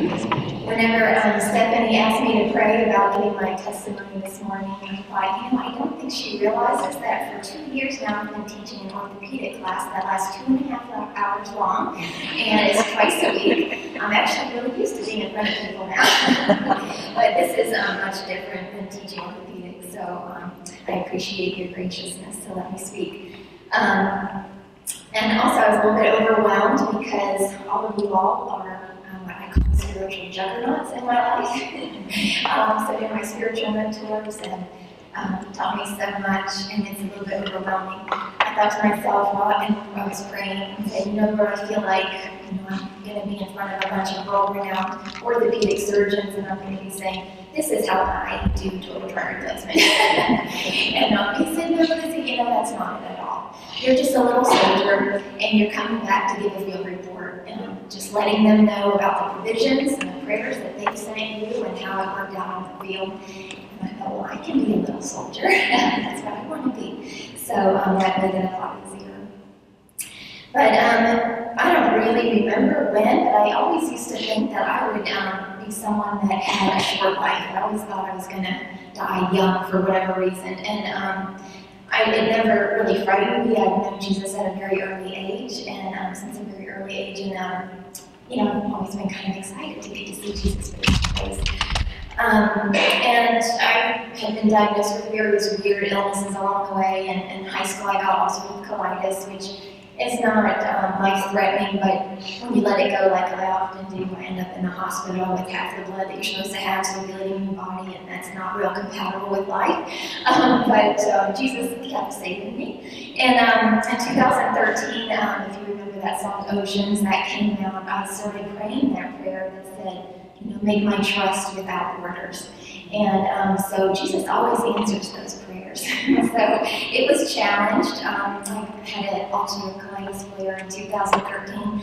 Whenever Stephanie asked me to pray about giving my testimony this morning, I thought, I don't think she realizes that for 2 years now I've been teaching an orthopedic class that lasts 2.5 hours long, and it's twice a week. I'm actually really used to being in front of people now, but this is much different than teaching orthopedics, so I appreciate your graciousness to let me speak. And also I was a little bit overwhelmed because all of you all are what I call spiritual juggernauts in my life. So they're my spiritual mentors and taught me so much, and it's a little bit overwhelming. I thought to myself while I was praying and said, Lord, I feel like I'm going to be in front of a bunch of world-renowned orthopedic surgeons, and I'm going to be saying, this is how I do total joint replacement. And he said, no, Lizzie, that's not it at all. You're just a little soldier, and you're coming back to give a field report, and just letting them know about the provisions and the prayers that they've sent you and how it worked out on the field. And I thought, well, I can be a little soldier. That's what I want to be. So that made it a lot easier. But I don't really remember when, but I always used to think that I would be someone that had a short life. I always thought I was going to die young for whatever reason. And it never really frightened me. I've known Jesus at a very early age, and since a very early age, and I've always been kind of excited to get to see Jesus face to face. And I had been diagnosed with various weird illnesses along the way. And in high school, I got ulcerative colitis, which is not life-threatening, but when you let it go like I often do, I end up in the hospital with half the blood that you're supposed to have circulating in your body, and that's not real compatible with life. But Jesus kept saving me. And in 2013, if you remember that song, Oceans, that came out, I started praying that prayer that said, make my trust without borders. And so Jesus always answers those prayers. So it was challenged. I had an ulcerative colitis flare in 2013.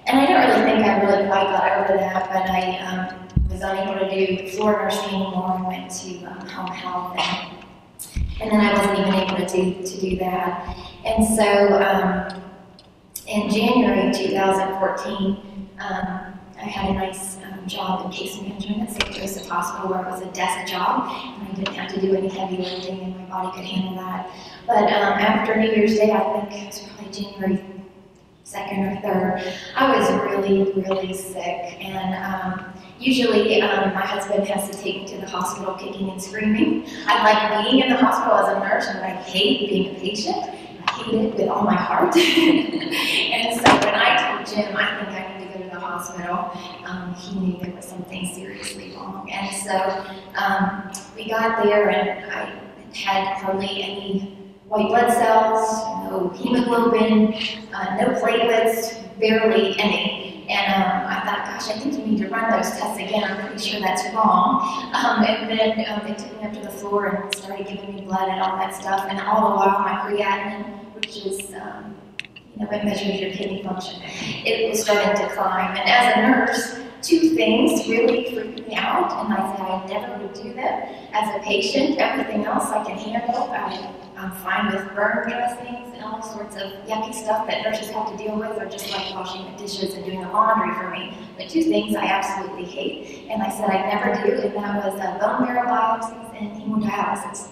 And I don't really think I really quite got over that, but I was unable to do floor nursing anymore and went to home health. And then I wasn't even able to do that. And so in January of 2014, I had a nice job in case management at St. Joseph Hospital where it was a desk job, and I didn't have to do any heavy lifting, and my body could handle that. But after New Year's Day, I think it was probably January 2nd or 3rd, I was really, really sick. And usually my husband has to take me to the hospital kicking and screaming. I like being in the hospital as a nurse, but I hate being a patient. I hate it with all my heart. And so when I told Jim, I think I need to go to the hospital, he knew there was something seriously wrong. And so we got there, and I had hardly any white blood cells, no hemoglobin, no platelets, barely any. And I thought, gosh, I think you need to run those tests again. I'm pretty sure that's wrong. And then they took me up to the floor and started giving me blood and all that stuff. And all the while, my creatinine, which is it measures your kidney function, it was starting to climb. And as a nurse, two things really freaked me out, and I said I never would do them. As a patient, everything else I can handle. I'm fine with burn dressings and all sorts of yucky stuff that nurses have to deal with, or just like washing the dishes and doing the laundry for me. But two things I absolutely hate, and I said I'd never do, and that was bone marrow biopsies and hemodialysis.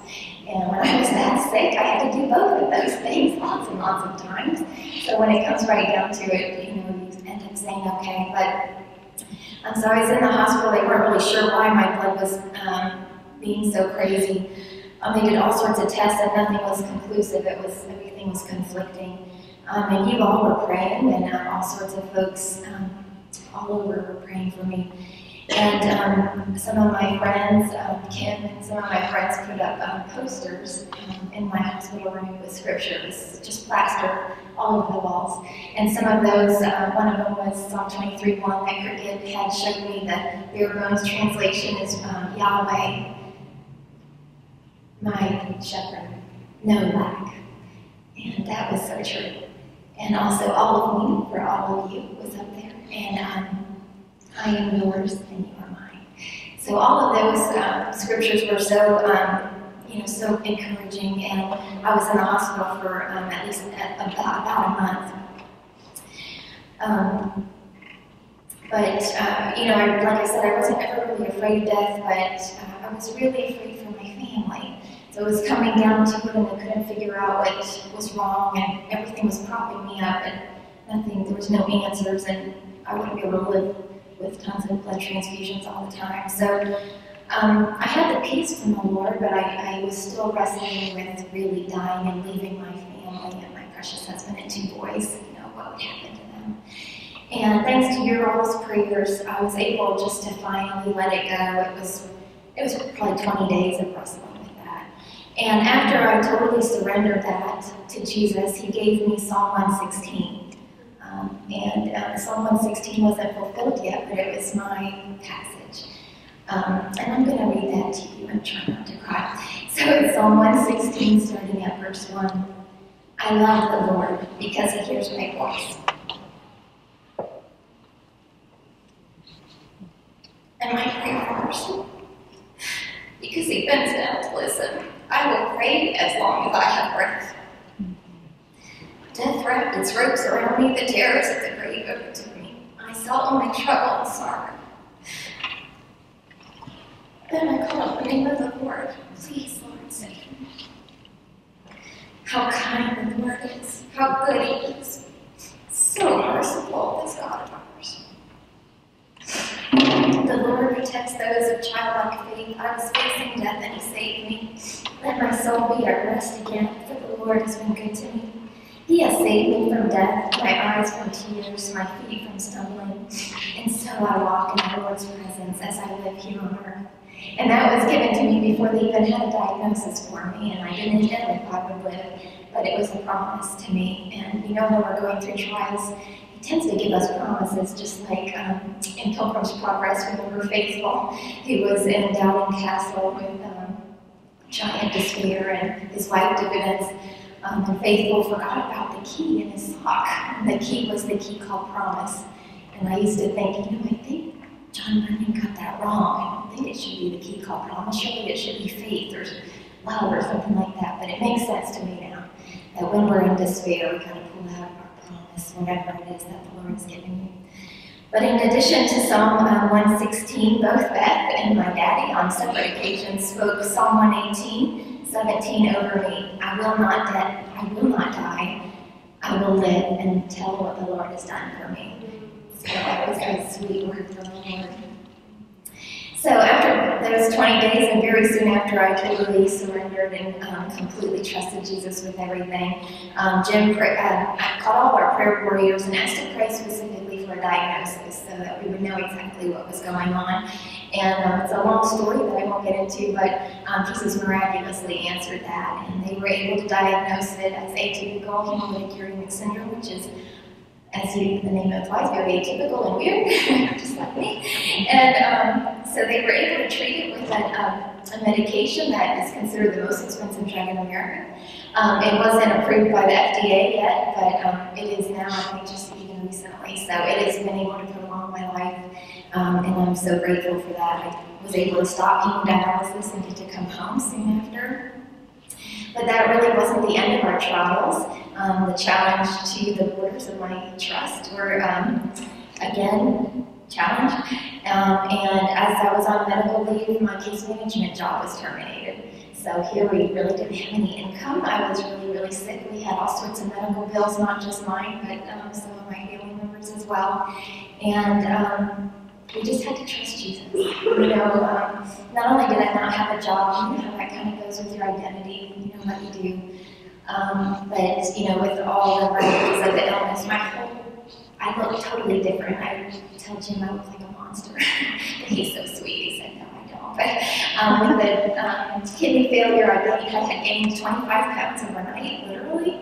And when I was that sick, I had to do both of those things lots and lots of times. So when it comes right down to it, you end up saying okay. But so I was in the hospital. They weren't really sure why my blood was being so crazy. They did all sorts of tests, and nothing was conclusive. Everything was conflicting. And you all were praying, and all sorts of folks all over were praying for me. And some of my friends, Kim and some of my friends, put up posters in my hospital room with scripture. It was just plastered all over the walls. And some of those, one of them was Psalm 23:1 that Cricket had showed me. The bare bones translation is Yahweh, my shepherd, no lack. And that was so true. And also all of me, for all of you, was up there. And I am yours and you are mine. So all of those scriptures were so, so encouraging. And I was in the hospital for at least about a month. But, like I said, I wasn't ever really afraid of death, but I was really afraid for my family. So it was coming down to it, and I couldn't figure out what was wrong, and everything was propping me up, and there was no answers, and I wouldn't be able to live with tons of blood transfusions all the time. So I had the peace from the Lord, but I was still wrestling with really dying and leaving my family and my precious husband and 2 boys, what would happen to them. And thanks to your all's prayers, I was able just to finally let it go. It was probably 20 days of wrestling with that. And after I totally surrendered that to Jesus, he gave me Psalm 116. Psalm 116 wasn't fulfilled yet, but it was my passage. And I'm going to read that to you and try not to cry. So it's Psalm 116, starting at verse 1. I love the Lord because he hears my voice. And I pray for mercy because he bends down to listen. I will pray as long as I have breath. Death wrapped its ropes around me, the terrors of the grave overtook me. I saw only trouble and sorrow. Then I called out the name of the Lord. Please, Lord, save me. How kind the Lord is. How good he is. So merciful, this God of ours. The Lord protects those of childlike faith. I was facing death and he saved me. Let my soul be at rest again, for the Lord has been good to me. He has saved me from death, my eyes from tears, my feet from stumbling. And so I walk in the Lord's presence as I live here on earth. And that was given to me before they even had a diagnosis for me, and I didn't know if I would live, but it was a promise to me. And when we're going through trials, he tends to give us promises, just like in Pilgrim's Progress, remember Faithful, who was in Doubting Castle with giant despair, and his wife Dividends. And Faithful forgot about the key in his sock. And the key was the key called promise. And I used to think, I think John Bunyan got that wrong. I don't think it should be the key called promise. Surely it should be faith or love or something like that. But it makes sense to me now that when we're in despair, we got to pull out our promise, whatever it is that the Lord has given you. But in addition to Psalm 116, both Beth and my daddy on separate occasions spoke Psalm 118:17 over me. I will not die. I will live and tell what the Lord has done for me. So that was a sweet word from the Lord. So after those 20 days, and very soon after I totally surrendered and completely trusted Jesus with everything, Jim called all of our prayer warriors and asked to pray specifically for a diagnosis so that we would know exactly what was going on. And it's a long story that I won't get into, but Jesus miraculously answered that, and they were able to diagnose it as atypical hemolytic uremic syndrome, which is, as the name implies, very atypical and weird, just like me. And so they were able to treat it with a medication that is considered the most expensive drug in America. It wasn't approved by the FDA yet, but it is now, I think, just even recently. So it has been able to prolong my life, and I'm so grateful for that. I was able to stop hemodialysis and get to come home soon after. But that really wasn't the end of our trials. The challenge to the borders of my trust were, again, challenged. And as I was on medical leave, my case management job was terminated. So here we really didn't have any income. I was really, really sick. We had all sorts of medical bills, not just mine, but some of my family members as well. And we just had to trust Jesus. Not only did I not have a job, how that kind of goes with your identity, what you do. But with all the ravages of the illness, I looked totally different. I tell Jim I look like a monster. He's so sweet. He said, no, I don't. But with the kidney failure, I had gained 25 pounds overnight, literally.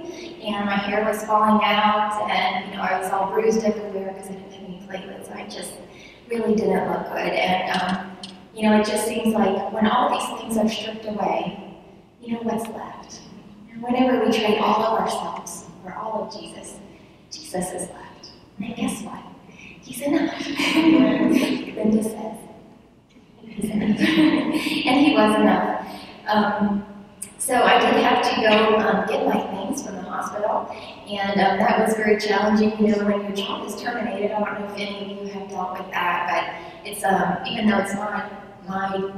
And my hair was falling out, and I was all bruised everywhere because I didn't have any platelets. I just really didn't look good. And it just seems like when all these things are stripped away, what's left? Whenever we trade all of ourselves for all of Jesus, Jesus is left. And guess what? He's enough. Linda says, he's enough. And he was enough. So I did have to go get my things from the hospital, And that was very challenging, you know, when your job is terminated. I don't know if any of you have dealt with that, but it's, even though it's not my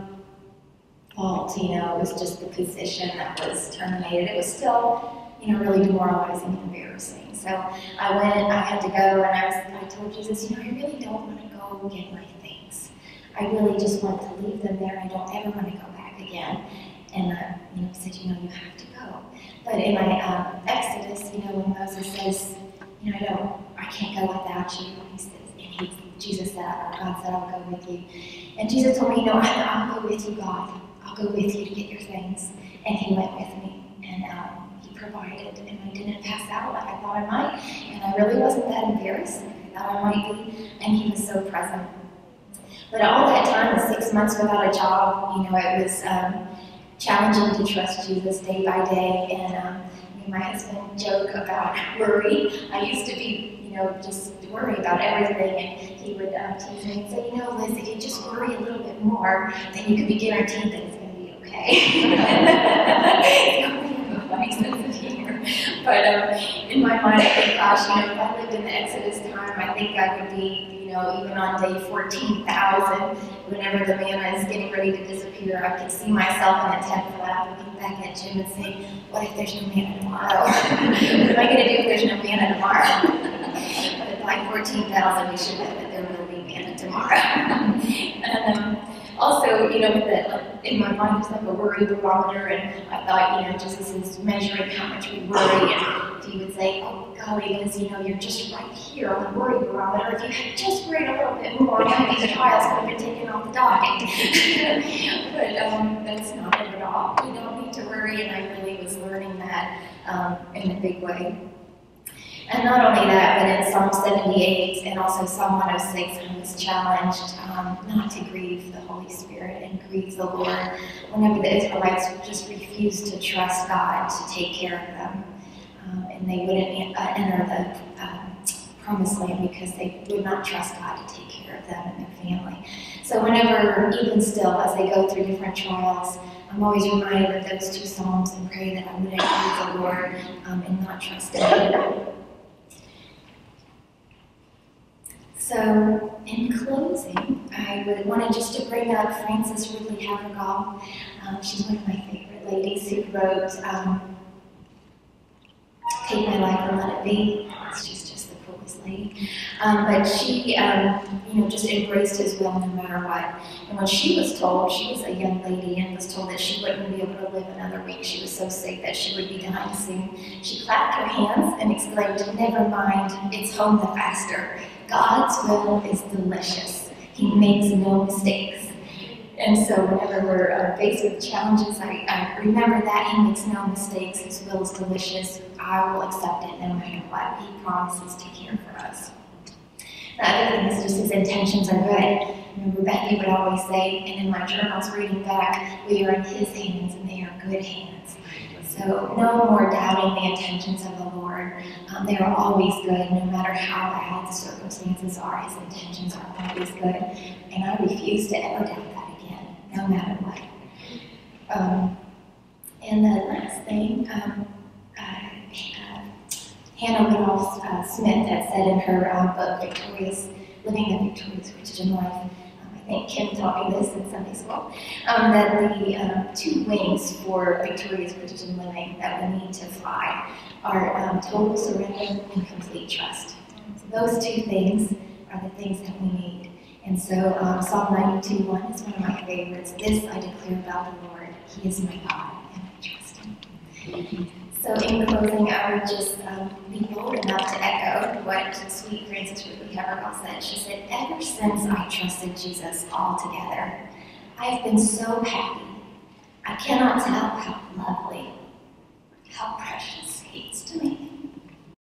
fault, you know, it was just the position that was terminated. It was still, you know, really demoralizing and embarrassing. So I had to go, and I told Jesus, you know, I really don't want to go get my things. I really just want to leave them there. I don't ever want to go back again. And, you know, he said, you know, you have to go. But in my Exodus, you know, when Moses says, you know, I can't go without you, he says, and Jesus said, or God said, I'll go with you. And Jesus told me, no, I'll go with you, God. I'll go with you to get your things. And he went with me, and he provided, and I didn't pass out like I thought I might, and I really wasn't that embarrassed like I thought I might be, and he was so present. But all that time, the 6 months without a job, you know, it was challenging to trust Jesus day by day, and me and my husband joke about worry. I used to be, you know, just worry about everything, and he would tease me and say, you know, Liz, if you just worry a little bit more, then you can be guaranteed that it's going to be okay. Funny sense of humor. But in my mind, I think, gosh, you know, if I lived in the Exodus time, I think I would be, you know, even on day 14,000, whenever the manna is getting ready to disappear, I could see myself in the tent flap looking back at Jim and saying, what if there's no manna tomorrow? What am I going to do if there's no manna tomorrow? But by 14,000, we should know that there will be manna tomorrow. And also, you know, in my mind, it's like a worry barometer, and I thought, you know, Jesus is measuring how much we worry, and if he would say, oh, golly, Liz, you know, you're just right here on the worry barometer. If you had just worried a little bit more, all these trials would have been taken off the docket. But that's not it at all. We don't need to worry, and I really was learning that in a big way. And not only that, but in Psalm 78 and also Psalm 106, I was challenged not to grieve the Holy Spirit and grieve the Lord whenever the Israelites just refused to trust God to take care of them. And they wouldn't enter the promised land because they would not trust God to take care of them and their family. So whenever, even still, as they go through different trials, I'm always reminded of those two Psalms and pray that I wouldn't grieve the Lord and not trust Him. So, in closing, I would want just to bring up Frances Ridley Havergal. She's one of my favorite ladies who wrote Take My Life and Let It Be. She's just the coolest lady. But she, you know, just embraced His will no matter what. And when she was told, she was a young lady and was told that she wouldn't be able to live another week. She was so sick that she would be dying soon. She clapped her hands and exclaimed, never mind, it's home the faster. God's will is delicious. He makes no mistakes. And so whenever we're faced with challenges, I remember that He makes no mistakes. His will is delicious. I will accept it no matter what. He promises to care for us. The other thing is just His intentions are good. Remember, Becky would always say, and in my journals reading back, we are in His hands and they are good hands. So no more doubting the intentions of the Lord. They are always good, no matter how bad the circumstances are. His intentions are always good. And I refuse to ever doubt that again, no matter what. And the last thing, Hannah Woodall Smith had said in her book, Living a Victorious Christian Life, I think Kim taught me this in Sunday school, that the two wings for victorious Christian living that we need to fly are total surrender and complete trust. So those two things are the things that we need. And so Psalm 92:1 is one of my favorites. This I declare about the Lord. He is my God, and I trust Him. So in closing, I would just be bold enough to echo what sweet Frances Ridley Havergal said. She said, ever since I trusted Jesus altogether, I have been so happy. I cannot tell how lovely, how